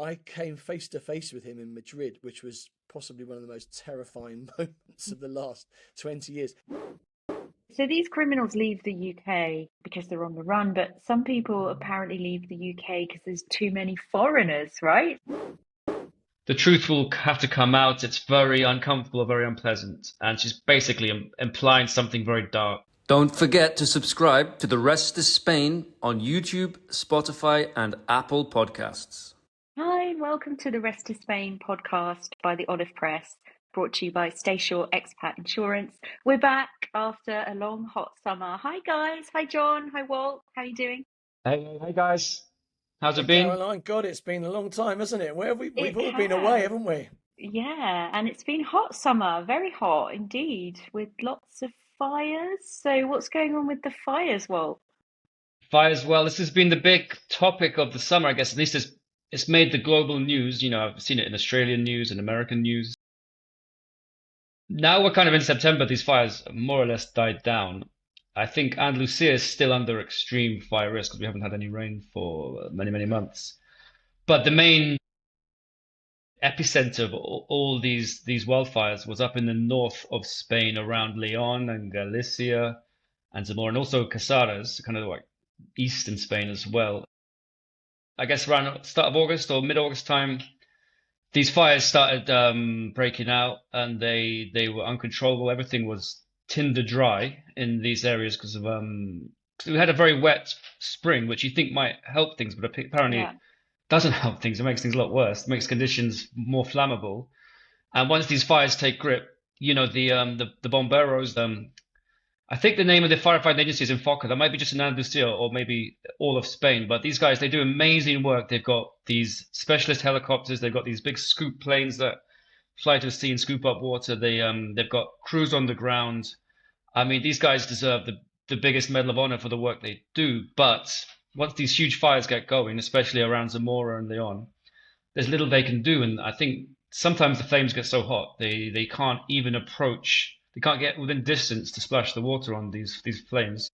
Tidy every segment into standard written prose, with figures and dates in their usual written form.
I came face to face with him in Madrid, which was possibly one of the most terrifying moments of the last 20 years. So these criminals leave the UK because they're on the run, but some people apparently leave the UK because there's too many foreigners, right? The truth will have to come out. It's very uncomfortable, very unpleasant. And she's basically implying something very dark. Don't forget to subscribe to The Rest is Spain on YouTube, Spotify, and Apple Podcasts. Hi, and welcome to the Rest of Spain podcast by the Olive Press, brought to you by Stay Shore Expat Insurance. We're back after a long, hot summer. Hi, guys. Hi, John. Hi, Walt. How are you doing? Hey guys. How's it been? Caroline, God, it's been a long time, hasn't it? Where have we've all been has. away, haven't we? Yeah, and it's been hot summer, very hot indeed, with lots of fires. So what's going on with the fires, Walt? Fires, well, this has been the big topic of the summer, I guess. At least it's made the global news. You know, I've seen it in Australian news and American news. Now we're kind of in September, these fires more or less died down. I think Andalusia is still under extreme fire risk because we haven't had any rain for many, many months. But the main epicenter of all these wildfires was up in the north of Spain, around Leon and Galicia and Zamora, and also Casares, kind of like eastern Spain as well. I guess around start of August or mid-August time, these fires started breaking out, and they were uncontrollable. Everything was tinder dry in these areas because of we had a very wet spring, which you think might help things, but apparently doesn't help things. It makes things a lot worse. It makes conditions more flammable. And once these fires take grip, you know, the bomberos, I think the name of the firefighting agency is in Foca. That might be just in Andalusia or maybe all of Spain. But these guys, they do amazing work. They've got these specialist helicopters. They've got these big scoop planes that fly to the sea and scoop up water. They've got crews on the ground. I mean, these guys deserve the biggest Medal of Honor for the work they do. But once these huge fires get going, especially around Zamora and Leon, there's little they can do. And I think sometimes the flames get so hot, they can't even approach, they can't get within distance to splash the water on these flames.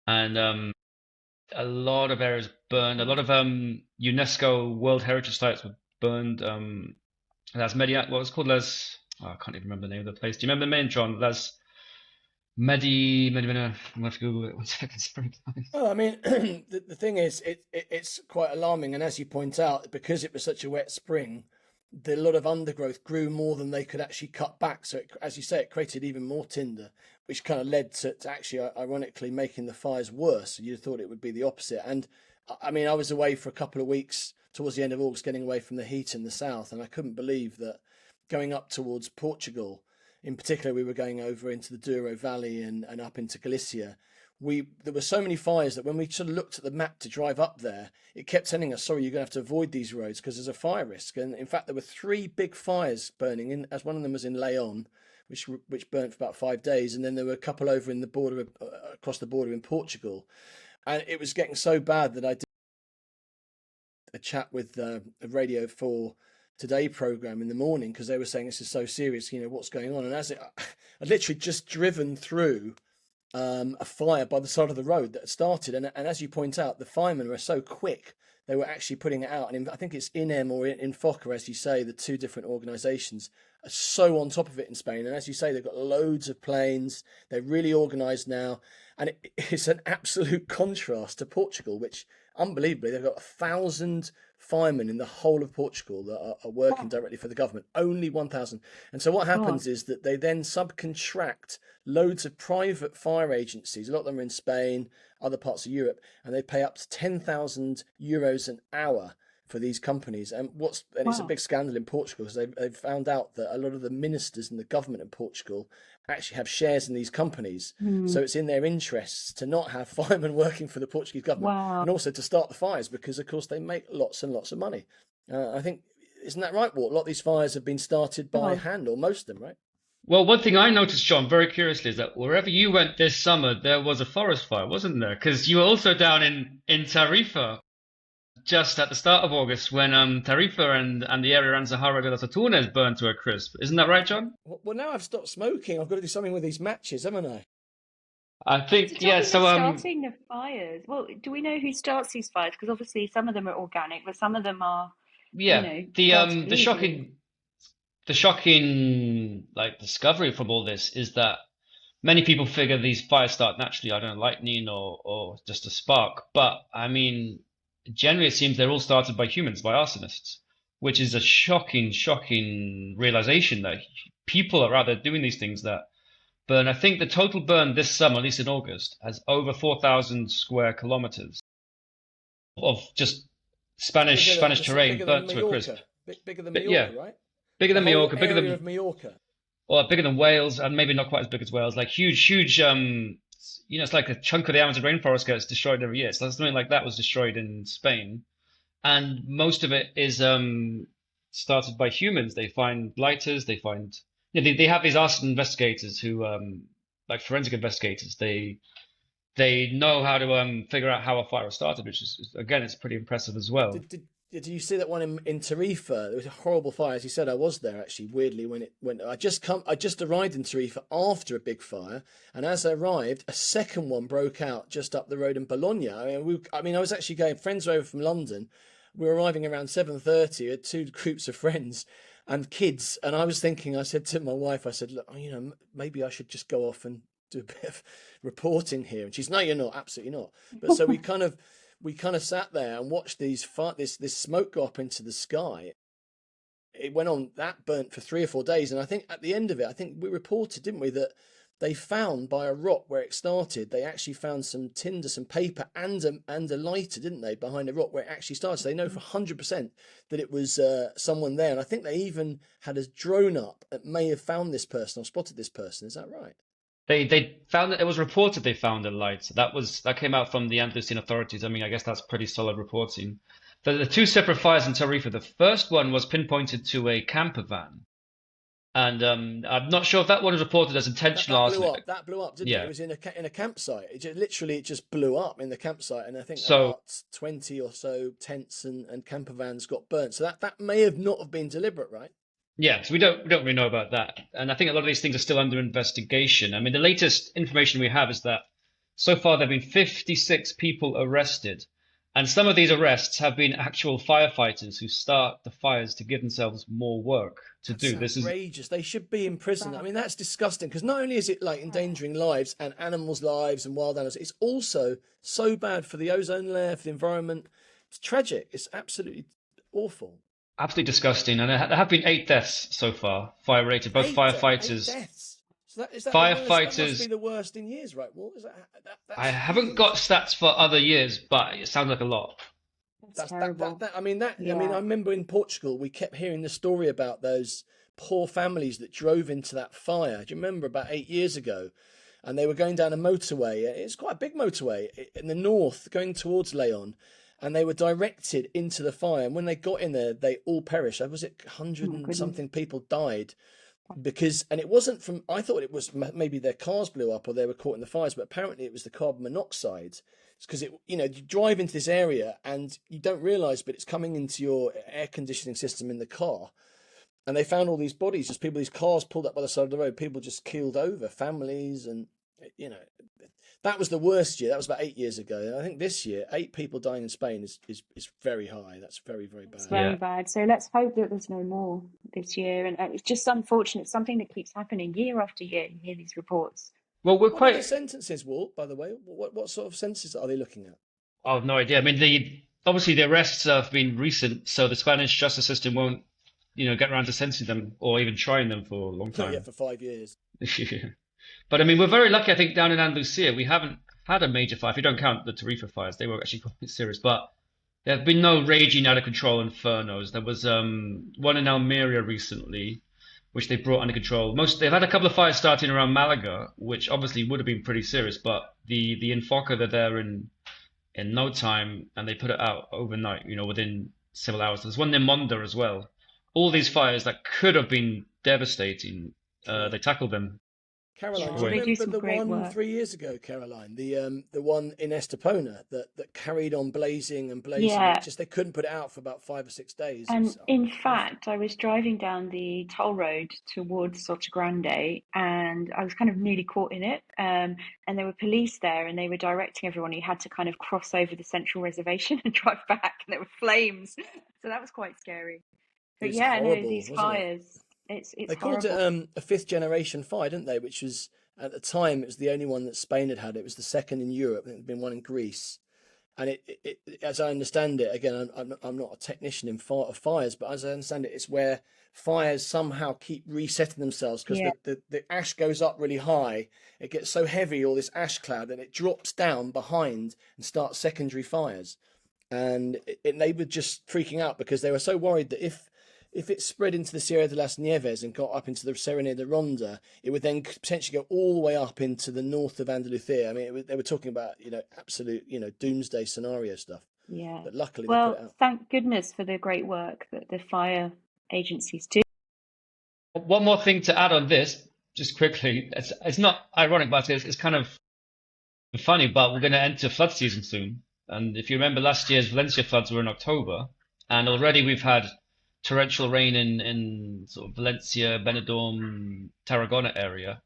And a lot of areas burned. A lot of UNESCO World Heritage Sites were burned. Las Media, what was it called? I can't even remember the name of the place. Do you remember the name, John? I'm going to have to Google it 1 second. Well, I mean, the thing is, it's quite alarming. And as you point out, because it was such a wet spring, a lot of undergrowth grew more than they could actually cut back. So, as you say, it created even more tinder, which kind of led to actually, ironically, making the fires worse. You'd thought it would be the opposite. And I mean, I was away for a couple of weeks towards the end of August, getting away from the heat in the south. And I couldn't believe that going up towards Portugal, in particular, we were going over into the Douro Valley and up into Galicia. There were so many fires that when we sort of looked at the map to drive up there, it kept telling us, sorry, you're going to have to avoid these roads because there's a fire risk. And in fact, there were 3 big fires burning, as one of them was in Leon, which burnt for about 5 days. And then there were a couple over in the border, across the border in Portugal. And it was getting so bad that I did a chat with a Radio 4 Today program in the morning, because they were saying this is so serious, you know, what's going on. And I'd literally just driven through a fire by the side of the road that had started, and as you point out, the firemen were so quick, they were actually putting it out. And I think it's INEM or in Foca, as you say, the 2 different organisations are so on top of it in Spain. And as you say, they've got loads of planes, they're really organised now, and it's an absolute contrast to Portugal, which unbelievably they've got 1,000 firemen in the whole of Portugal that are working directly for the government. Only 1,000. And so what happens is that they then subcontract loads of private fire agencies. A lot of them are in Spain, other parts of Europe, and they pay up to 10,000 euros an hour for these companies. And it's a big scandal in Portugal, because they've found out that a lot of the ministers in the government in Portugal actually have shares in these companies. So it's in their interests to not have firemen working for the Portuguese government, and also to start the fires, because of course they make lots and lots of money. I think, isn't that right, Walt? A lot of these fires have been started by hand, or most of them, right? Well, one thing I noticed, John, very curiously, is that wherever you went this summer, there was a forest fire, wasn't there? Because you were also down in Tarifa just at the start of August, when Tarifa and the area around Zahara de los Atunes burned to a crisp. Isn't that right, John? Well, now I've stopped smoking. I've got to do something with these matches, haven't I? I think, yeah. So starting the fires. Well, do we know who starts these fires? Because obviously some of them are organic, but some of them are Yeah, far too the easily. shocking like discovery from all this is that many people figure these fires start naturally, I don't know, lightning or just a spark. But I mean, generally it seems they're all started by humans, by arsonists, which is a shocking realization that people are out there doing these things that burn. I think the total burn this summer, at least in August, has over 4,000 square kilometers of just Spanish terrain bigger than burnt to a crisp. Mallorca, bigger than But yeah, Mallorca, right? bigger The than whole Mallorca, area of Mallorca. bigger than Wales, and maybe not quite as big as Wales. Like huge. It's like a chunk of the Amazon rainforest gets destroyed every year. So something like that was destroyed in Spain, and most of it is started by humans. They find lighters. They find they have these arson investigators who like forensic investigators. They know how to figure out how a fire was started, which is again it's pretty impressive as well. Did you see that one in Tarifa? There was a horrible fire. As you said, I was there actually. Weirdly, when I just arrived in Tarifa after a big fire, and as I arrived, a second one broke out just up the road in Bologna. I was actually going. Friends were over from London. We were arriving around 7:30. We had two groups of friends and kids, and I was thinking. I said to my wife, I said, look, maybe I should just go off and do a bit of reporting here. And she's, no, you're not, absolutely not. But so we kind of sat there and watched this smoke go up into the sky. It went on, that burnt for 3 or 4 days, and I think at the end of it, I think we reported, didn't we, that they found by a rock where it started, they actually found some tinder, some paper, and a lighter, didn't they, behind a rock where it actually started. So they know for 100% that it was someone there, and I think they even had a drone up that may have found this person or spotted this person. Is that right? They found that it was reported they found a light. That came out from the Andalusian authorities. I mean, I guess that's pretty solid reporting. The two separate fires in Tarifa. The first one was pinpointed to a camper van, and I'm not sure if that one was reported as intentional arsonic. That blew up, didn't Yeah. it? It was in a campsite. It just blew up in the campsite, and I think So about 20 or so tents and camper vans got burnt. So that may have not have been deliberate, right? yeah, so we don't really know about that, and I think a lot of these things are still under investigation. I mean, the latest information we have is that so far there have been 56 people arrested, and some of these arrests have been actual firefighters who start the fires to give themselves more work to do. That's This is outrageous. They should be in prison. I mean, that's disgusting because not only is it like endangering lives and animals' lives and wild animals, it's also so bad for the ozone layer, for the environment. It's tragic. It's absolutely awful. absolutely disgusting, and there have been 8 deaths so far, fire-related, both Eight firefighters. deaths. So that the worst? That must be Firefighters, the worst in years, right? Walt? I That's haven't got stats for other years, but it sounds like a lot. That's terrible. I mean I Yeah. remember in Portugal we kept hearing the story about those poor families that drove into that fire. Do you remember about 8 years ago? And they were going down a motorway. It's quite a big motorway in the north, going towards Leon, and they were directed into the fire. And when they got in there, they all perished. Was it 100 Oh, and goodness. something people died? Because, and it wasn't from, I thought it was maybe their cars blew up or they were caught in the fires, but apparently it was the carbon monoxide. It's because you drive into this area and you don't realize, but it's coming into your air conditioning system in the car. And they found all these bodies, just people, these cars pulled up by the side of the road, people just keeled over, families, and you know, that was the worst year. That was about 8 years ago. And I think this year, 8 people dying in Spain is very high. That's very, very bad. It's very Yeah. bad. So let's hope that there's no more this year. And it's just unfortunate, something that keeps happening year after year. You hear these reports. Well, we're What are the quite. sentences, Walt, by the way? What sort of sentences are they looking at? I have no idea. I mean, obviously the arrests have been recent, so the Spanish justice system won't, get around to sentencing them or even trying them for a long Not time. yet for 5 years. But I mean, we're very lucky. I think down in Andalusia, we haven't had a major fire. If you don't count the Tarifa fires, they were actually quite serious. But there have been no raging out of control infernos. There was one in Almeria recently, which they brought under control. They've had a couple of fires starting around Malaga, which obviously would have been pretty serious. But the Enfoca, they're there in no time, and they put it out overnight. Within several hours. There's one near Monda as well. All these fires that could have been devastating, they tackled them. Caroline, Yeah, do you they do remember some the great one work. 3 years ago, Caroline? The one in Estepona that carried on blazing and blazing. Yeah, It just they couldn't put it out for about 5 or 6 days. It and was in awful. fact, I was driving down the toll road towards Soto Grande, and I was kind of nearly caught in it. And there were police there, and they were directing everyone. You had to kind of cross over the central reservation and drive back, and there were flames. So that was quite scary. It But was yeah, no, horrible, these wasn't it? fires, it's They called it horrible. a fifth generation fire, didn't they? Which was at the time it was the only one that Spain had had. It was the second in Europe. There had been one in Greece, and as I understand it, again, I'm not a technician in fires, but as I understand it, it's where fires somehow keep resetting themselves because Yeah. the ash goes up really high. It gets so heavy, all this ash cloud, and it drops down behind and starts secondary fires. And they were just freaking out because they were so worried that if it spread into the Sierra de las Nieves and got up into the Serranía de Ronda, it would then potentially go all the way up into the north of Andalusia. I mean, they were talking about, absolute, doomsday scenario stuff. Yeah. But luckily they put it Well, out. thank goodness for the great work that the fire agencies do. One more thing to add on this, just quickly. It's not ironic, but it's kind of funny. But we're going to enter flood season soon, and if you remember, last year's Valencia floods were in October, and already we've had torrential rain in sort of Valencia, Benidorm, Tarragona area.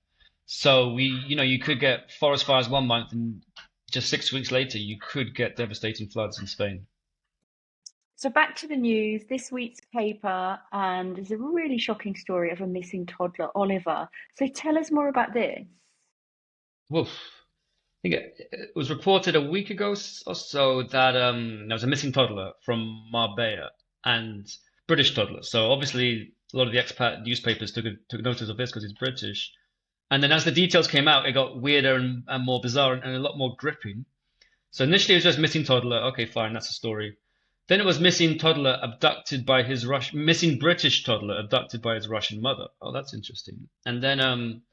So you could get forest fires one month, and just 6 weeks later, you could get devastating floods in Spain. So back to the news, this week's paper, and there's a really shocking story of a missing toddler, Oliver. So tell us more about this. Woof. I think it was reported a week ago or so that there was a missing toddler from Marbella, and British toddler. So obviously a lot of the expat newspapers took notice of this because he's British. And then as the details came out, it got weirder and more bizarre and a lot more gripping. So initially it was just missing toddler. Okay, fine, that's a story. Then it was missing toddler abducted by his missing British toddler abducted by his Russian mother. Oh, that's interesting. And then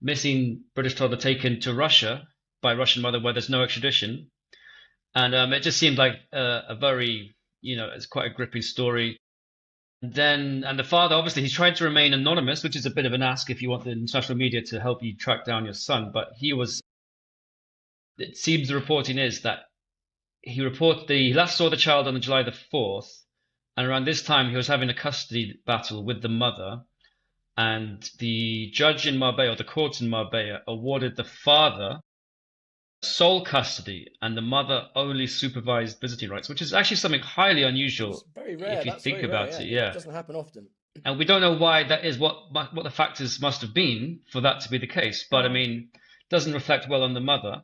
missing British toddler taken to Russia by Russian mother where there's no extradition. And it just seemed like a very, it's quite a gripping story. And the father, obviously, he's tried to remain anonymous, which is a bit of an ask if you want the international media to help you track down your son. But it seems the reporting is that he last saw the child on July the 4th. And around this time, he was having a custody battle with the mother. And the judge in Marbella, or the court in Marbella, awarded the father sole custody and the mother only supervised visiting rights, which is actually something highly unusual. It's very rare. If you That's think very about rare, it. It doesn't happen often. And we don't know why that is, what the factors must have been for that to be the case. But I mean, doesn't reflect well on the mother.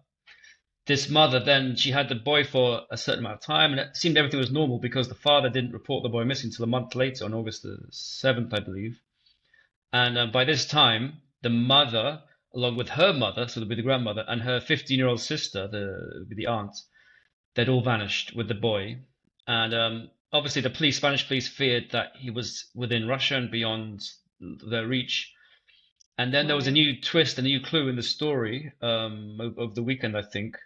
This mother, then she had the boy for a certain amount of time, and it seemed everything was normal because the father didn't report the boy missing until a month later, on August the 7th, I believe. And by this time, the mother, along with her mother, so it'll be the grandmother, and her 15-year-old sister, the aunt, they'd all vanished with the boy. And obviously, the Spanish police feared that he was within Russia and beyond their reach. And then there was a new twist, a new clue in the story over the weekend, I think,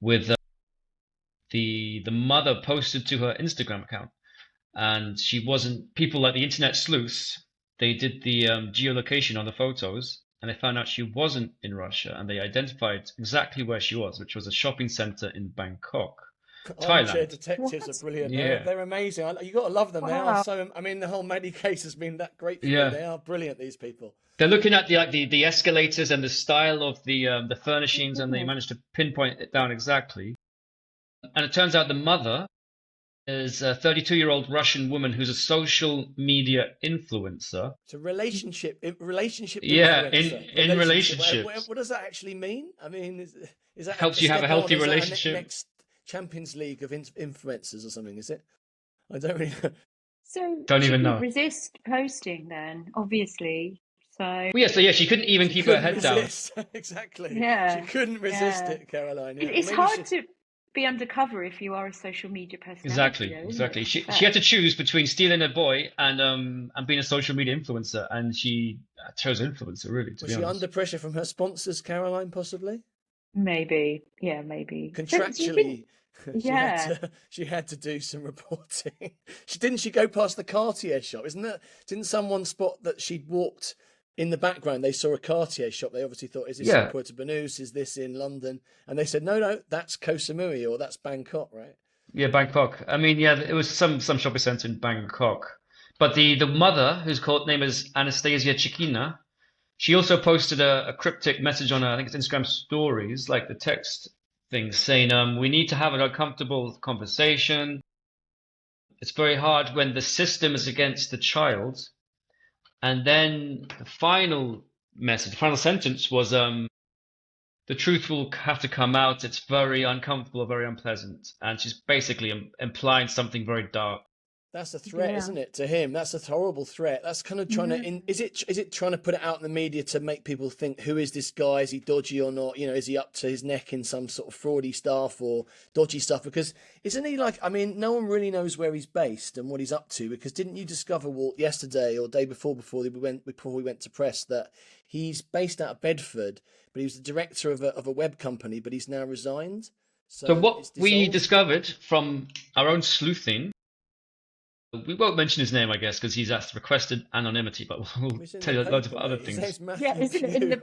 with the mother posted to her Instagram account, and she wasn't. People like the internet sleuths, they did the geolocation on the photos, and they found out she wasn't in Russia, and they identified exactly where she was, which was a shopping center in Bangkok, Armchair Thailand. detectives are brilliant. Yeah. They're amazing. You got to love them. They Wow. are so. I mean, the whole Maddie case has been that great for me. Yeah. They are brilliant. These people. They're looking at the escalators and the style of the furnishings, and they managed to pinpoint it down exactly. And it turns out the mother is a 32-year-old Russian woman who's a social media influencer. It's a relationship. Yeah, influencer. in relationships. What does that actually mean? I mean, is that Helps you have a healthy relationship. Next Champions League of influencers or something? Is it? I don't really know. So Don't she even couldn't know. resist posting then, obviously. So Well, yeah, so she couldn't even keep her head down. Exactly. Yeah, She couldn't resist yeah. it, Caroline. Yeah. It's Maybe hard to be undercover if you are a social media personality. though, isn't Exactly. it? She had to choose between stealing a boy and being a social media influencer, and she chose influencer, really, to Was be she honest. under pressure from her sponsors, Caroline? Possibly. Maybe, yeah, maybe. So do you Contractually, think- she Yeah. she had to do some reporting. She go past the Cartier shop, isn't it? Didn't someone spot that she'd walked In the background, they saw a Cartier shop. They obviously thought, is this in Puerto Banús? Is this in London? And they said, no, that's Koh Samui, or that's Bangkok, right? Yeah, Bangkok. I mean, yeah, it was some shopping center in Bangkok. But the mother, whose called name is Anastasia Chiquina, she also posted a cryptic message on, I think it's Instagram stories, like the text thing saying, we need to have an uncomfortable conversation. It's very hard when the system is against the child. And then the final message, the final sentence was, the truth will have to come out. It's very uncomfortable, very unpleasant. And she's basically implying something very dark. That's a threat, isn't it, to him? That's a horrible threat. That's kind of trying to... Is it trying to put it out in the media to make people think, who is this guy? Is he dodgy or not? You know, is he up to his neck in some sort of fraudy stuff or dodgy stuff? Because isn't he like... I mean, no one really knows where he's based and what he's up to, because didn't you discover, Walt, yesterday or day before we went to press, that he's based out of Bedford, but he was the director of a web company, but he's now resigned? So what we discovered from our own sleuthing, we won't mention his name, I guess, because he's requested anonymity, but we'll tell you loads of other things. Yeah, isn't it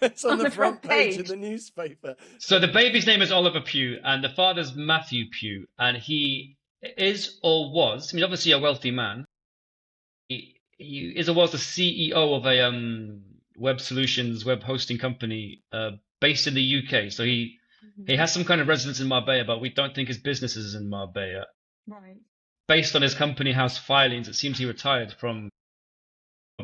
it's on the front page of the newspaper. So the baby's name is Oliver Pugh, and the father's Matthew Pugh, and he is or was, I mean, obviously a wealthy man. He is or was the CEO of a web solutions, web hosting company based in the UK. So he has some kind of residence in Marbella, but we don't think his business is in Marbella. Right. Based on his company house filings, it seems he retired from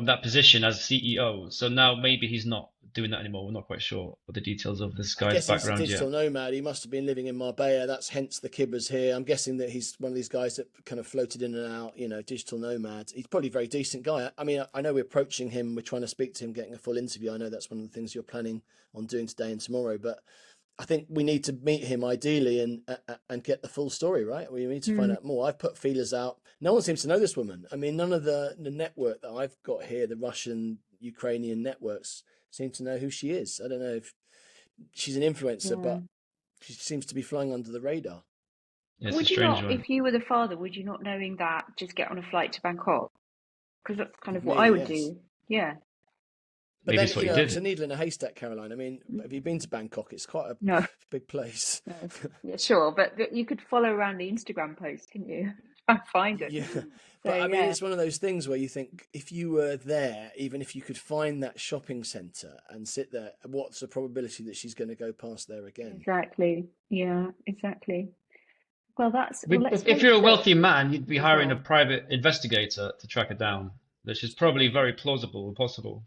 that position as CEO. So now maybe he's not doing that anymore. We're not quite sure what the details of this guy's background he's a digital yet. nomad. He must have been living in Marbella. That's hence the kibbers here. I'm guessing that he's one of these guys that kind of floated in and out, you know, digital nomad. He's probably a very decent guy. I mean, I know we're approaching him. We're trying to speak to him, getting a full interview. I know that's one of the things you're planning on doing today and tomorrow, but I think we need to meet him ideally and get the full story, right? We need to find out more. I've put feelers out. No one seems to know this woman. I mean, none of the network that I've got here, the Russian, Ukrainian networks, seem to know who she is. I don't know if she's an influencer, but she seems to be flying under the radar. It's would a you strange not, one. if you were the father, would you not, knowing that, just get on a flight to Bangkok? Because that's kind of what I would do. Yeah. But Maybe then, it's what you you know, did. it's a needle in a haystack, Caroline. I mean, have you been to Bangkok? It's quite a big place. No. Yeah, sure. But you could follow around the Instagram post, couldn't you? Try and find it. Yeah. So, But I mean, it's one of those things where you think, if you were there, even if you could find that shopping centre and sit there, what's the probability that she's going to go past there again? Exactly. Yeah, exactly. Well, that's... If you're a wealthy man, you'd be hiring a private investigator to track it down, which is probably very plausible and possible.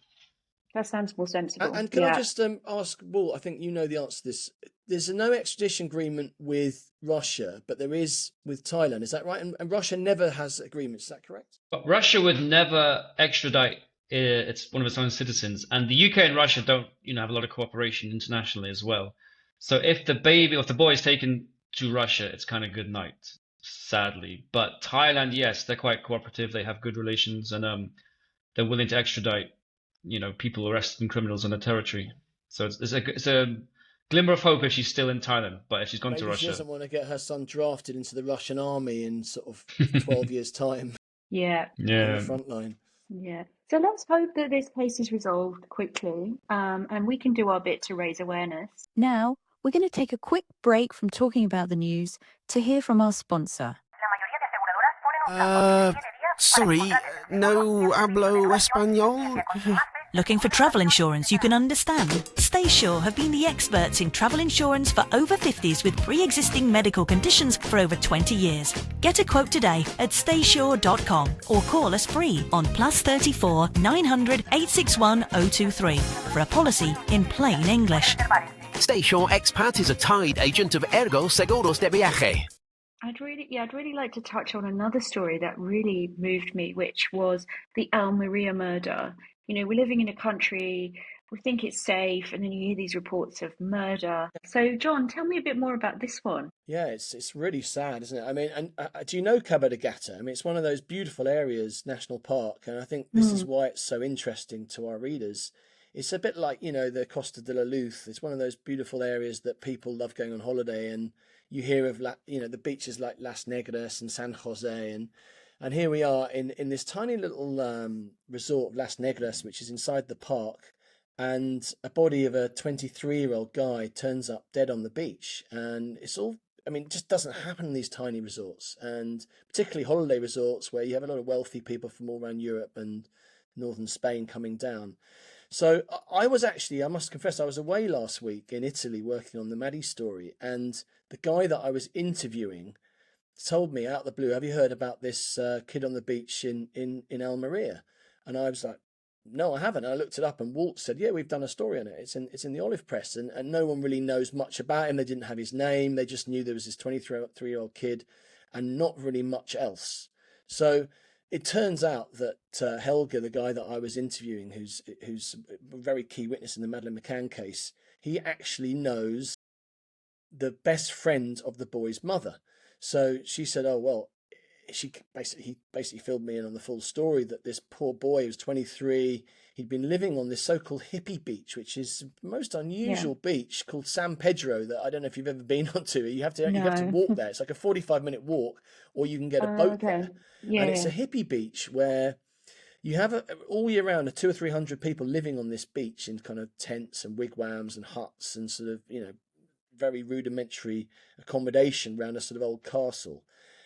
That sounds more sensible. And can I just ask, Walt, I think you know the answer to this. There's no extradition agreement with Russia, but there is with Thailand. Is that right? And Russia never has agreements. Is that correct? But Russia would never extradite one of its own citizens, and the UK and Russia don't, have a lot of cooperation internationally as well. So if the baby or if the boy is taken to Russia, it's kind of good night, sadly. But Thailand, yes, they're quite cooperative. They have good relations, and they're willing to extradite, people arrested and criminals on their territory. So it's a glimmer of hope if she's still in Thailand. But if she's gone to Russia, she doesn't want to get her son drafted into the Russian army in sort of 12 years' time. Yeah. On the front line. Yeah. So let's hope that this case is resolved quickly, and we can do our bit to raise awareness. Now, we're going to take a quick break from talking about the news to hear from our sponsor. Sorry, no hablo español? Looking for travel insurance you can understand? StaySure have been the experts in travel insurance for over 50s with pre-existing medical conditions for over 20 years. Get a quote today at staysure.com or call us free on +34 900 861 023 for a policy in plain English. StaySure Expat is a tied agent of Ergo Seguros de Viaje. I'd really like to touch on another story that really moved me, which was the Almeria murder. We're living in a country, we think it's safe, and then you hear these reports of murder. So, John, tell me a bit more about this one. Yeah, it's really sad, isn't it? I mean, and do you know Cabo de Gata? I mean, it's one of those beautiful areas, national park, and I think this is why it's so interesting to our readers. It's a bit like, the Costa de la Luz. It's one of those beautiful areas that people love going on holiday, and you hear of, the beaches like Las Negras and San Jose, and And here we are in this tiny little resort of Las Negras, which is inside the park. And a body of a 23-year-old guy turns up dead on the beach. And it's all, I mean, it just doesn't happen in these tiny resorts, and particularly holiday resorts where you have a lot of wealthy people from all around Europe and northern Spain coming down. So I was actually, I must confess, I was away last week in Italy working on the Maddie story, and the guy that I was interviewing told me out of the blue, have you heard about this kid on the beach in Almeria? And I was like, no, I haven't. And I looked it up, and Walt said, yeah, we've done a story on it. It's in the Olive Press, and no one really knows much about him. They didn't have his name. They just knew there was this 23-year-old kid and not really much else. So it turns out that Helga, the guy that I was interviewing, who's a very key witness in the Madeleine McCann case, he actually knows the best friend of the boy's mother. So she said, oh, well, he basically filled me in on the full story that this poor boy was 23. He'd been living on this so-called hippy beach, which is the most unusual beach called San Pedro that I don't know if you've ever been onto. You have to walk there. It's like a 45-minute walk, or you can get a boat there. And it's a hippie beach where you have all year round 200 or 300 people living on this beach in kind of tents and wigwams and huts and sort of, very rudimentary accommodation around a sort of old castle.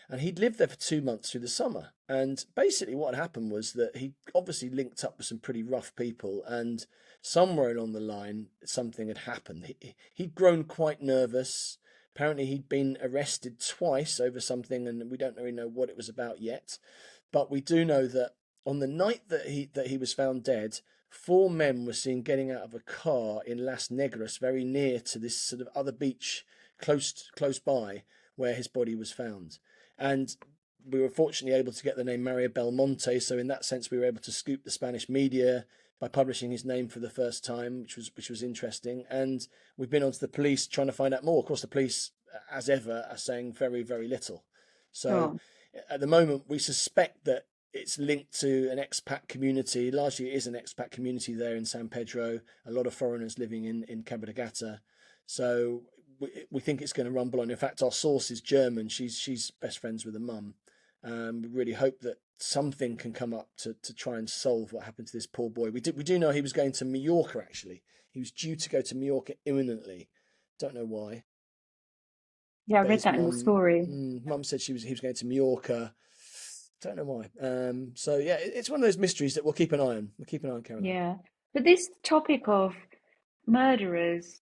And he'd lived there for 2 months through the summer. And basically what had happened was that he obviously linked up with some pretty rough people, and somewhere along the line, something had happened. He'd grown quite nervous. Apparently he'd been arrested twice over something, and we don't really know what it was about yet. But we do know that on the night that he was found dead, 4 men were seen getting out of a car in Las Negras, very near to this sort of other beach close by where his body was found. And we were fortunately able to get the name Mario Belmonte, so in that sense we were able to scoop the Spanish media by publishing his name for the first time, which was interesting. And we've been onto the police trying to find out more. Of course, the police, as ever, are saying very, very little. So at the moment, we suspect that it's linked to an expat community. Largely, it is an expat community there in San Pedro. A lot of foreigners living in Cabo de Gata. So we think it's going to rumble on. In fact, our source is German. She's best friends with the mum. We really hope that something can come up to try and solve what happened to this poor boy. We do know he was going to Mallorca, actually. He was due to go to Mallorca imminently. Don't know why. Yeah, I But read his that in the story. Mum said he was going to Mallorca. Don't know why. So yeah, it's one of those mysteries that we'll keep an eye on. We'll keep an eye on, Caroline. Yeah. But this topic of murderers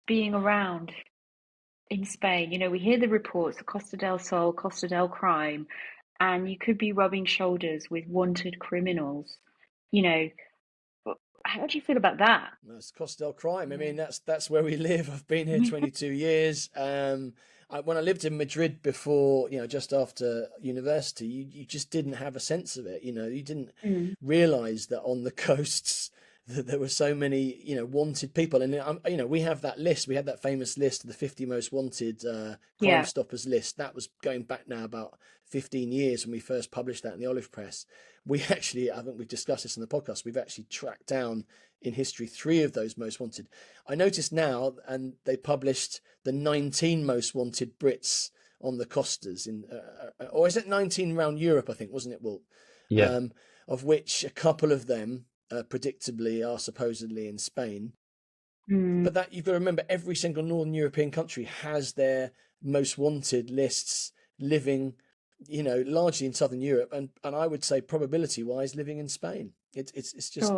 being around in Spain, we hear the reports of Costa del Sol, Costa del Crime, and you could be rubbing shoulders with wanted criminals. How do you feel about that? That's Costa del Crime. I mean, that's where we live. I've been here 22 years. When I lived in Madrid before, just after university, you just didn't have a sense of it. You didn't realize that on the coasts that there were so many, wanted people. And, we have that list. We had that famous list of the 50 most wanted Crime Stoppers list. That was going back now about 15 years when we first published that in the Olive Press. We actually, I think we've discussed this in the podcast, we've actually tracked down in history 3 of those most wanted. I noticed now, and they published the 19 most wanted Brits on the Costas, or is it 19 around Europe, I think, wasn't it, Walt? Yeah. Of which a couple of them, predictably, are supposedly in Spain. But that you've got to remember, every single Northern European country has their most wanted lists living, largely in Southern Europe, and I would say probability wise living in Spain. It's just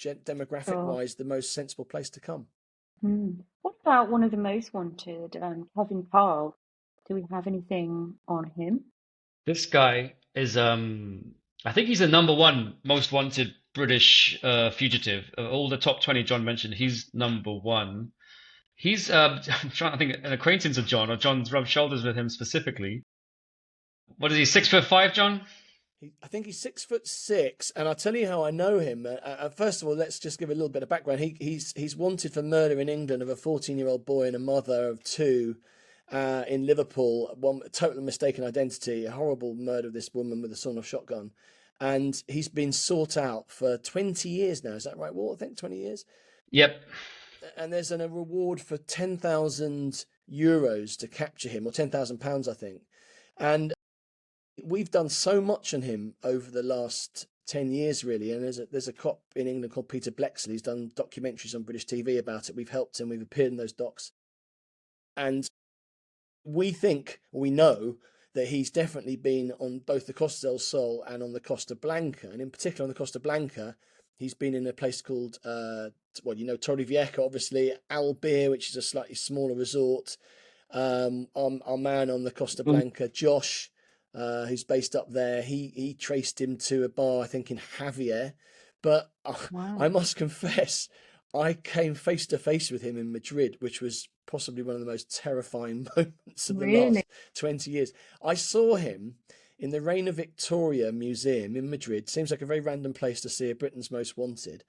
demographic wise the most sensible place to come. What about one of the most wanted, Kevin Carl? Do we have anything on him? This guy is, I think he's the number 1 most wanted British fugitive. All the top 20 John mentioned, he's number 1. He's, I'm trying to think, an acquaintance of John, or John's rubbed shoulders with him specifically. What is he, 6'5", John? I think he's 6'6", and I'll tell you how I know him. First of all, let's just give a little bit of background. He's wanted for murder in England of a 14-year-old boy and a mother of 2 in Liverpool. One total mistaken identity, a horrible murder of this woman with a sawn-off shotgun. And he's been sought out for 20 years now. Is that right, Walt? I think 20 years? Yep. And there's a reward for €10,000 to capture him, or £10,000, I think. And we've done so much on him over the last 10 years, really. And there's a cop in England called Peter Blexley. He's done documentaries on British TV about it. We've helped him. We've appeared in those docs. And we know that he's definitely been on both the Costa del Sol and on the Costa Blanca. And in particular on the Costa Blanca, he's been in a place called, Torrevieja, obviously, Almeria, which is a slightly smaller resort. Our man on the Costa Blanca, Josh, who's based up there, he traced him to a bar, I think, in Javier. But I must confess, I came face to face with him in Madrid, which was possibly one of the most terrifying moments of the last 20 years. I saw him in the Reign of Victoria Museum in Madrid. Seems like a very random place to see a Britain's Most Wanted.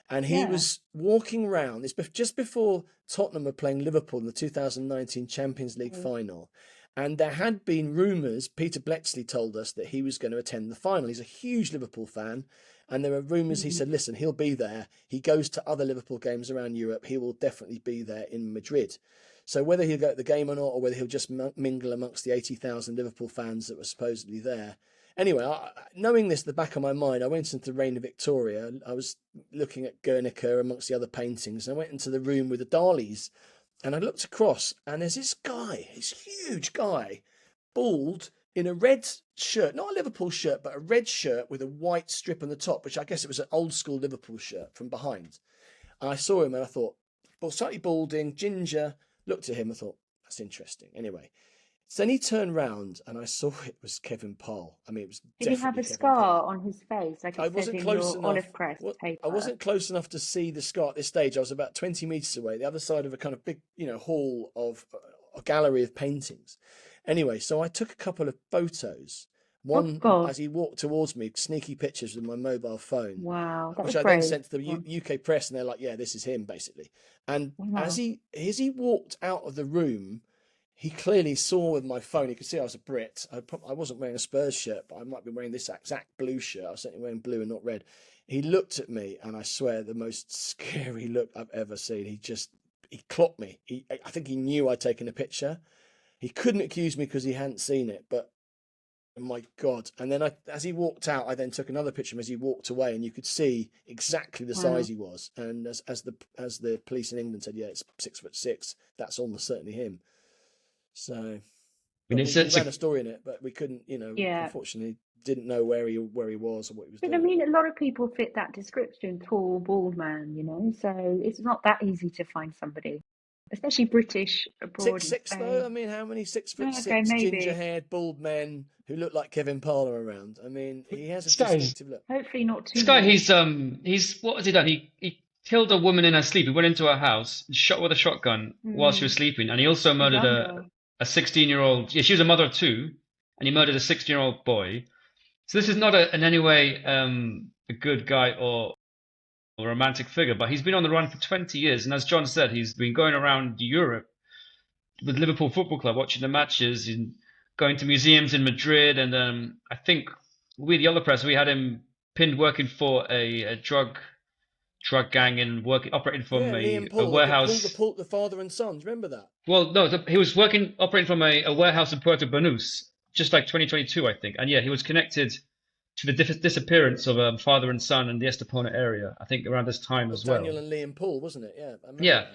And he was walking around, it's just before Tottenham were playing Liverpool in the 2019 Champions League final. And there had been rumours, Peter Blexley told us, that he was going to attend the final. He's a huge Liverpool fan. And there were rumours, he said, listen, he'll be there. He goes to other Liverpool games around Europe. He will definitely be there in Madrid. So whether he'll go to the game or not, or whether he'll just mingle amongst the 80,000 Liverpool fans that were supposedly there. Anyway, knowing this in the back of my mind, I went into the Reign of Victoria. I was looking at Guernica amongst the other paintings. And I went into the room with the Dalis. And I looked across, and there's this guy, this huge guy, bald, in a red shirt, not a Liverpool shirt, but a red shirt with a white strip on the top, which I guess it was an old school Liverpool shirt from behind. And I saw him and I thought, well, slightly balding, ginger, looked at him and thought, that's interesting. Anyway, so then he turned round and I saw it was Kevin Paul. I mean, it was Did he definitely have a Kevin scar Paul. on his face, like I it says wasn't in close your enough. olive crest paper? I wasn't close enough to see the scar at this stage. I was about 20 metres away, the other side of a kind of big, hall of a gallery of paintings. Anyway, so I took a couple of photos. One, as he walked towards me, sneaky pictures with my mobile phone. Wow, that which was I then brave. sent to the UK press, and they're like, yeah, this is him, basically. And as he walked out of the room, he clearly saw with my phone, he could see I was a Brit. I wasn't wearing a Spurs shirt, but I might be wearing this exact blue shirt. I was certainly wearing blue and not red. He looked at me, and I swear, the most scary look I've ever seen. He clocked me. I think he knew I'd taken a picture. He couldn't accuse me because he hadn't seen it, but oh my God. And then as he walked out, I then took another picture of him as he walked away, and you could see exactly the size he was. And as the police in England said, yeah, it's 6'6". That's almost certainly him. So we ran a story in it, but we couldn't, unfortunately didn't know where he was or what he was doing. I mean, a lot of people fit that description, tall, bald man, so it's not that easy to find somebody, especially British abroad. 6'6" though. I mean, how many 6'6" ginger-haired bald men who look like Kevin Paul are around? I mean, he has a distinctive look. Hopefully not too. This guy, he's what has he done? He killed a woman in her sleep. He went into her house, shot with a shotgun while she was sleeping, and he also murdered a 16-year-old. Yeah, she was a mother of two, and he murdered a 16-year-old boy. So this is not in any way a good guy or a romantic figure, but he's been on the run for 20 years, and as John said, he's been going around Europe with Liverpool Football Club, watching the matches, and going to museums in Madrid, and I think we, the other press, we had him pinned working for a drug gang and operating from a warehouse. The father and son. Do you remember that? Well, no, he was operating from a warehouse in Puerto Banús, just like 2022, I think. And yeah, he was connected to the disappearance of father and son in the Estepona area, I think around this time as well. Daniel and Liam Paul, wasn't it? Yeah. Yeah,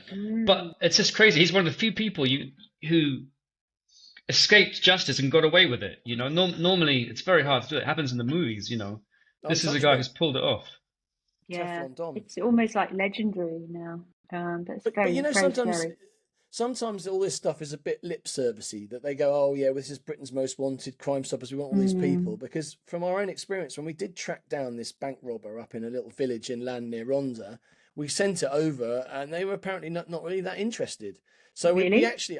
but it's just crazy. He's one of the few people who escaped justice and got away with it. Normally it's very hard to do it. It happens in the movies. This is a guy who's pulled it off. Yeah, it's almost like legendary now. But sometimes all this stuff is a bit lip servicey, that they go, oh yeah, this is Britain's Most Wanted, Crime Stoppers, we want all these people. Because from our own experience, when we did track down this bank robber up in a little village inland near Ronda, we sent it over and they were apparently not really that interested. So we actually,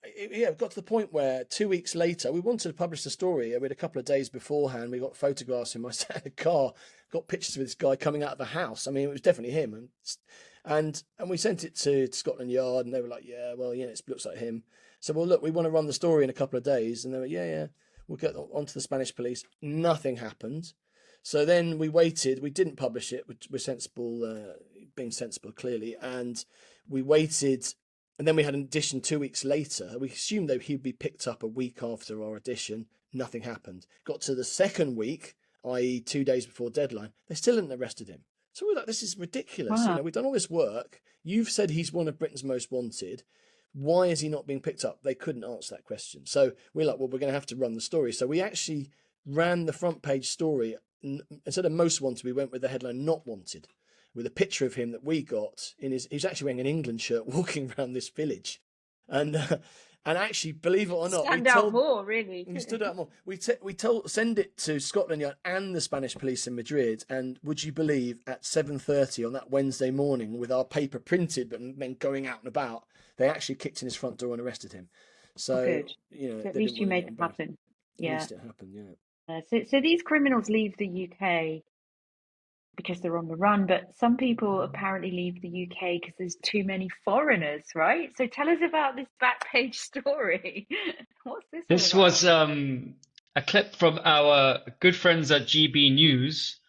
it got to the point where 2 weeks later, we wanted to publish the story. We had a couple of days beforehand, we got photographs of him. I sat in a car, got pictures of this guy coming out of the house. I mean, it was definitely him. And we sent it to Scotland Yard, and they were like, yeah, well, yeah, it looks like him. So, well, look, we want to run the story in a couple of days. And they were, yeah, we'll get onto the Spanish police. Nothing happened. So then we waited. We didn't publish it. We're sensible, being sensible, clearly. And we waited. And then we had an edition 2 weeks later. We assumed that he'd be picked up a week after our edition. Nothing happened. Got to the second week, i.e. 2 days before deadline, they still hadn't arrested him. So we're like, this is ridiculous. Wow. We've done all this work. You've said he's one of Britain's most wanted. Why is he not being picked up? They couldn't answer that question. So we're like, well, we're going to have to run the story. So we actually ran the front page story. Instead of most wanted, we went with the headline not wanted, with a picture of him that we got he was actually wearing an England shirt walking around this village. And actually, believe it or not, Stand out more, really. We stood out more. We send it to Scotland Yard and the Spanish police in Madrid. And would you believe, at 7:30 on that Wednesday morning, with our paper printed but then going out and about, they actually kicked in his front door and arrested him. So Good. you know, So at least you made it happen. At Yeah. least it happened. Yeah. So these criminals leave the UK because they're on the run, but some people apparently leave the UK because there's too many foreigners, right? So tell us about this back page story. What's this? This all about? was a clip from our good friends at GB News,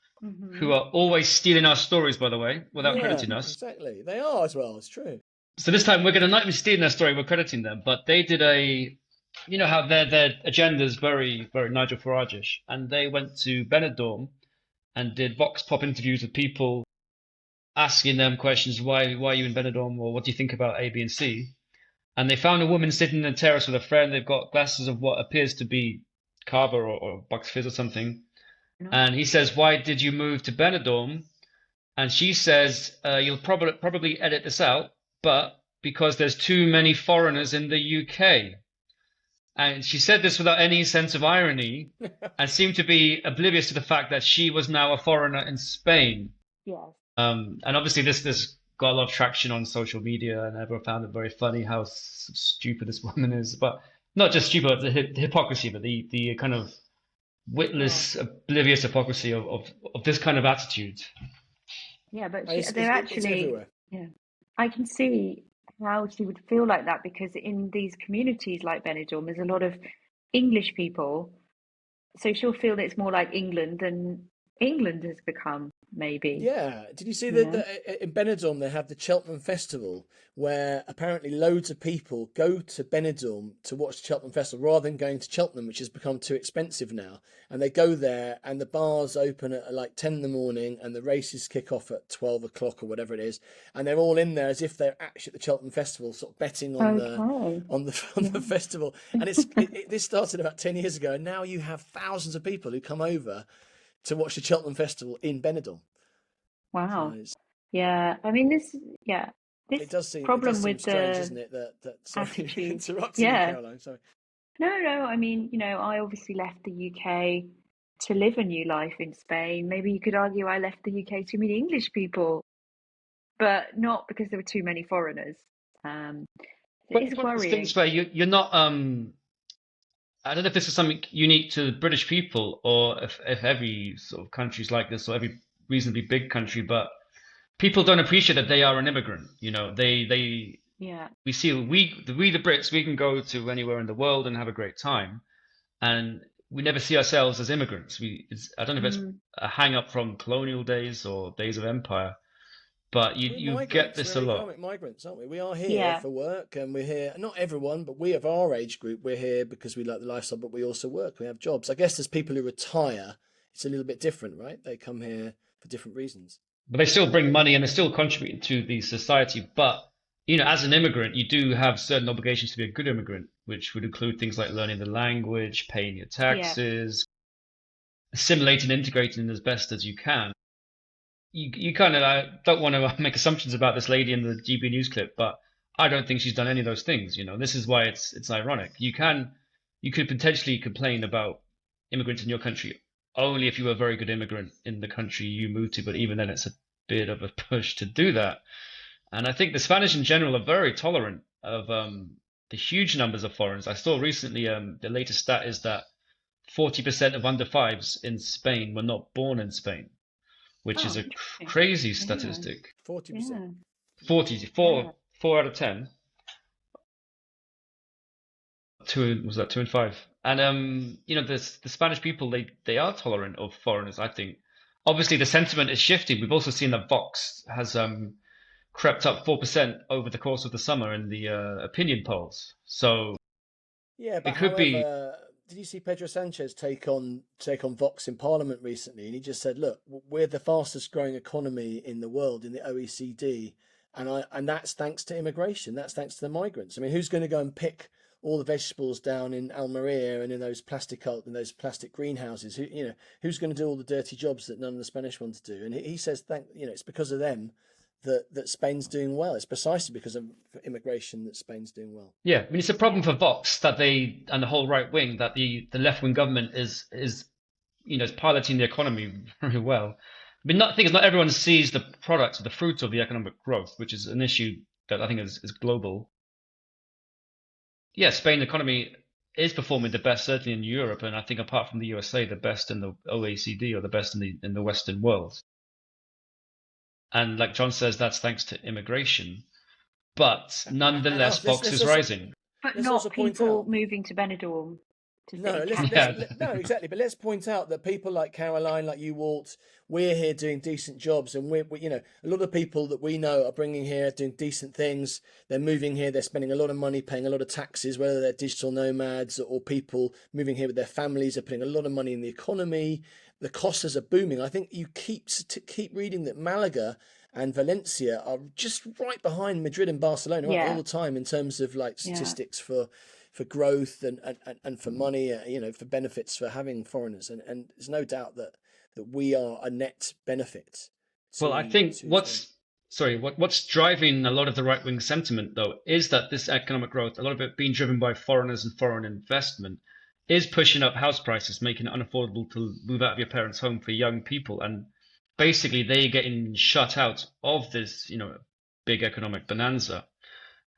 who are always stealing our stories, by the way, without crediting us. Exactly. They are as well. It's true. So this time we're going to not be stealing their story, we're crediting them. But they did you know how their agenda is very, very Nigel Farage-ish. And they went to Benidorm and did vox pop interviews with people, asking them questions, why are you in Benidorm, or what do you think about A, B, and C? And they found a woman sitting in a terrace with a friend. They've got glasses of what appears to be Cava or Bucks Fizz or something. And he says, why did you move to Benidorm? And she says, you'll probably edit this out, but because there's too many foreigners in the UK. And she said this without any sense of irony and seemed to be oblivious to the fact that she was now a foreigner in Spain. Yes. And obviously this got a lot of traction on social media, and everyone found it very funny how stupid this woman is. But not just stupid, the hypocrisy, but the kind of witless, oblivious hypocrisy of this kind of attitude. Yeah, but It's they're actually, everywhere. yeah, I can see how she would feel like that, because in these communities like Benidorm, there's a lot of English people. So she'll feel that it's more like England than England has become, maybe. Yeah. Did you see Yeah. that in Benidorm they have the Cheltenham Festival, where apparently loads of people go to Benidorm to watch the Cheltenham Festival rather than going to Cheltenham, which has become too expensive now. And they go there, and the bars open at like 10 in the morning, and the races kick off at 12 o'clock or whatever it is, and they're all in there as if they're actually at the Cheltenham Festival, sort of betting on the festival. And this started about 10 years ago, and now you have thousands of people who come over to watch the Cheltenham Festival in Benidorm. Wow. So Yeah. I mean, this it does seem with strange, the isn't it? That sorry, attitude. interrupting you, Yeah. Caroline. Sorry. No. I mean, I obviously left the UK to live a new life in Spain. Maybe you could argue I left the UK to meet English people, but not because there were too many foreigners. But It's it's one of those worrying. things where you're not. I don't know if this is something unique to the British people, or if every sort of country's like this, or every reasonably big country, but people don't appreciate that they are an immigrant. Yeah. We the Brits, we can go to anywhere in the world and have a great time, and we never see ourselves as immigrants. I don't know if it's a hang up from colonial days or days of empire, but you get this a lot. Economic migrants, aren't we? We are here for work, and we're here. Not everyone, but we of our age group, we're here because we like the lifestyle, but we also work. We have jobs. I guess as people who retire, it's a little bit different, right? They come here for different reasons. But they still bring money and they're still contributing to the society. But as an immigrant, you do have certain obligations to be a good immigrant, which would include things like learning the language, paying your taxes, assimilating, integrating as best as you can. You kind of, I don't want to make assumptions about this lady in the GB News clip, but I don't think she's done any of those things. This is why it's ironic. You could potentially complain about immigrants in your country only if you were a very good immigrant in the country you moved to, but even then it's a bit of a push to do that. And I think the Spanish in general are very tolerant of the huge numbers of foreigners. I saw recently the latest stat is that 40% of under fives in Spain were not born in Spain, which is a crazy statistic. 40%. 4 out of 10. Was that 2 and 5? And the Spanish people, they are tolerant of foreigners, I think. Obviously the sentiment is shifting. We've also seen that Vox has crept up 4% over the course of the summer in the opinion polls. So yeah, but it could be did you see Pedro Sanchez take on Vox in Parliament recently? And he just said, "Look, we're the fastest growing economy in the world in the OECD, and that's thanks to immigration. That's thanks to the migrants. I mean, who's going to go and pick all the vegetables down in Almeria and in those plastic greenhouses? Who's going to do all the dirty jobs that none of the Spanish want to do?" And he says, it's because of them that Spain's doing well. It's precisely because of immigration that Spain's doing well. Yeah, I mean, it's a problem for Vox that and the whole right wing, that the left wing government is piloting the economy very well. I mean, the thing is, not everyone sees the products or the fruits of the economic growth, which is an issue that I think is global. Yeah, Spain economy is performing the best, certainly in Europe, and I think apart from the USA, the best in the OECD or the best in the Western world. And like John says, that's thanks to immigration. But nonetheless, Vox is rising. But let's not also point people out- moving to Benidorm. No, no, exactly. But let's point out that people like Caroline, like you, Walt, we're here doing decent jobs, and we a lot of people that we know are bringing here doing decent things. They're moving here. They're spending a lot of money, paying a lot of taxes, whether they're digital nomads or people moving here with their families are putting a lot of money in the economy. The costs are booming. I think you keep reading that Malaga and Valencia are just right behind Madrid and Barcelona all the time in terms of like statistics for growth and for money, for benefits for having foreigners. And there's no doubt that we are a net benefit. Well, I think what's driving a lot of the right wing sentiment, though, is that this economic growth, a lot of it being driven by foreigners and foreign investment, is pushing up house prices, making it unaffordable to move out of your parents' home for young people. And basically, they're getting shut out of this, big economic bonanza.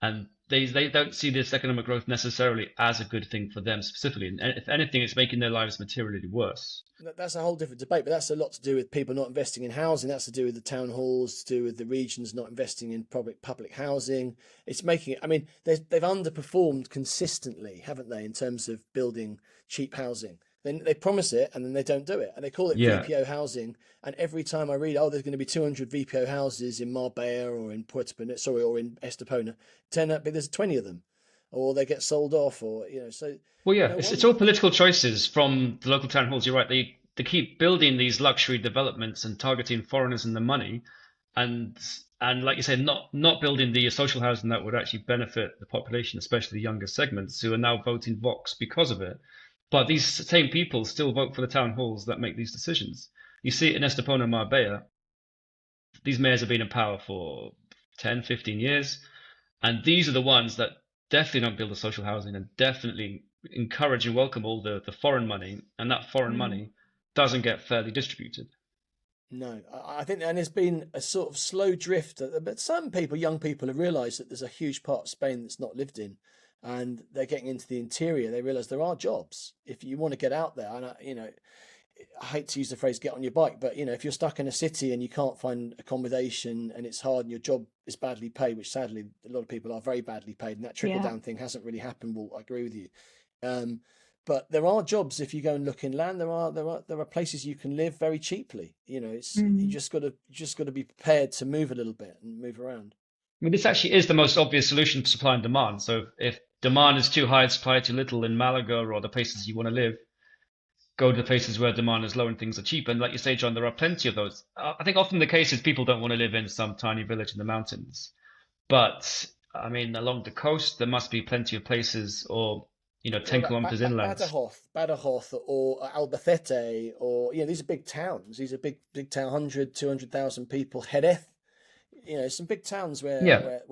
And they don't see this economic growth necessarily as a good thing for them specifically. And if anything, it's making their lives materially worse. That's a whole different debate, but that's a lot to do with people not investing in housing. That's to do with the town halls, to do with the regions not investing in public housing. It's making it, I mean, they've underperformed consistently, haven't they, in terms of building cheap housing. Then they promise it and then they don't do it. And they call it VPO housing. And every time I read, there's going to be 200 VPO houses in Marbella or in or in Estepona, turn out there's 20 of them, or they get sold off, or so. Well, yeah, it's all political choices from the local town halls. You're right. They keep building these luxury developments and targeting foreigners and the money, and like you said, not building the social housing that would actually benefit the population, especially the younger segments who are now voting Vox because of it. But these same people still vote for the town halls that make these decisions. You see it in Estepona and Marbella. These mayors have been in power for 10, 15 years. And these are the ones that definitely don't build the social housing and definitely encourage and welcome all the foreign money. And that foreign money doesn't get fairly distributed. No, I think, and there's been a sort of slow drift. But some people, young people, have realised that there's a huge part of Spain that's not lived in. And they're getting into the interior. They realise there are jobs. If you want to get out there, and I hate to use the phrase "get on your bike," but if you're stuck in a city and you can't find accommodation and it's hard and your job is badly paid, which sadly a lot of people are very badly paid, and that trickle down thing hasn't really happened. Well, I agree with you. But there are jobs if you go and look inland. There are places you can live very cheaply. You just got to be prepared to move a little bit and move around. I mean, this actually is the most obvious solution to supply and demand. So if demand is too high and supply too little in Malaga or the places you want to live, go to the places where demand is low and things are cheap. And like you say, John, there are plenty of those. I think often the case is people don't want to live in some tiny village in the mountains. But, I mean, along the coast, there must be plenty of places or, 10 kilometers inland. Badajoz or Albacete or, these are big towns. These are big town, 100, 200,000 people. Jerez. Some big towns where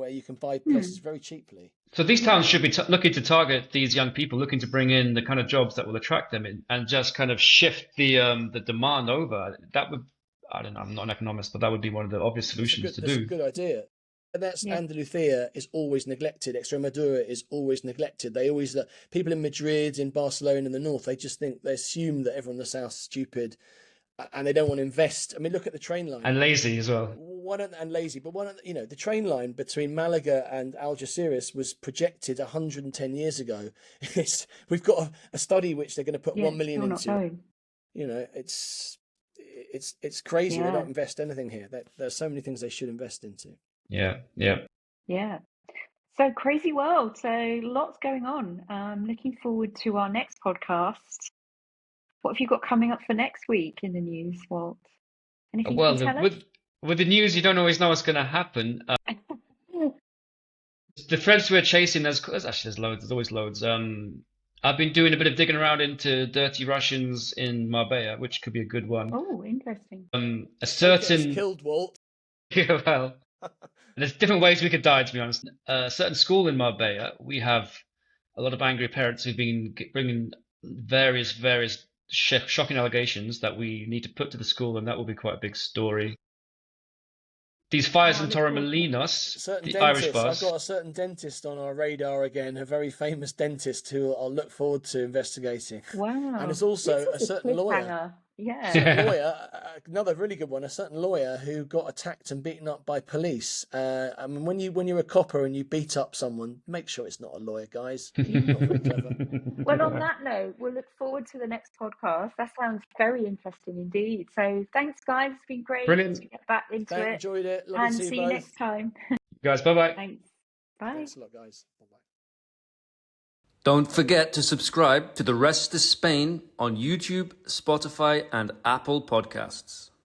you can buy places very cheaply. So these towns should be looking to target these young people, looking to bring in the kind of jobs that will attract them in, and just kind of shift the demand over. That would, I don't know, I'm not an economist, but that would be one of the obvious solutions to do. That's a good idea. And that's Andalusia is always neglected. Extremadura is always neglected. They always, people in Madrid, in Barcelona, in the north, they assume that everyone in the south is stupid. And they don't want to invest. I mean, look at the train line. And lazy as well. The train line between Malaga and Algeciras was projected 110 years ago. We've got a study which they're going to put 1 million into. It's crazy. They don't invest anything here. There's so many things they should invest into. Yeah. So crazy world. So lots going on. Looking forward to our next podcast. What have you got coming up for next week in the news, Walt? Anything you Well, can tell us? with the news, you don't always know what's going to happen. The threads we're chasing, there's loads. There's always loads. I've been doing a bit of digging around into dirty Russians in Marbella, which could be a good one. Oh, interesting. A Get us certain killed, Walt. Yeah, well, there's different ways we could die, to be honest. A certain school in Marbella, we have a lot of angry parents who've been bringing various shocking allegations that we need to put to the school, and that will be quite a big story. These fires in Torremolinos, Certain the Irish dentist. fires. I've got a certain dentist on our radar again, a very famous dentist who I'll look forward to investigating. Wow. And it's also This a is certain lawyer. cliffhanger. Yeah. Certain lawyer, another really good one. A certain lawyer who got attacked and beaten up by police. I mean, when you're a copper and you beat up someone, make sure it's not a lawyer, guys. Not very clever. Well, on that note, we'll look forward to the next podcast. That sounds very interesting indeed. So thanks, guys. It's been great Brilliant. to get back into it. Enjoyed it. Lovely And to see you you both. next time. Guys, bye-bye. Thanks. Bye. Thanks a lot, guys. Bye-bye. Don't forget to subscribe to The Rest is Spain on YouTube, Spotify, and Apple Podcasts.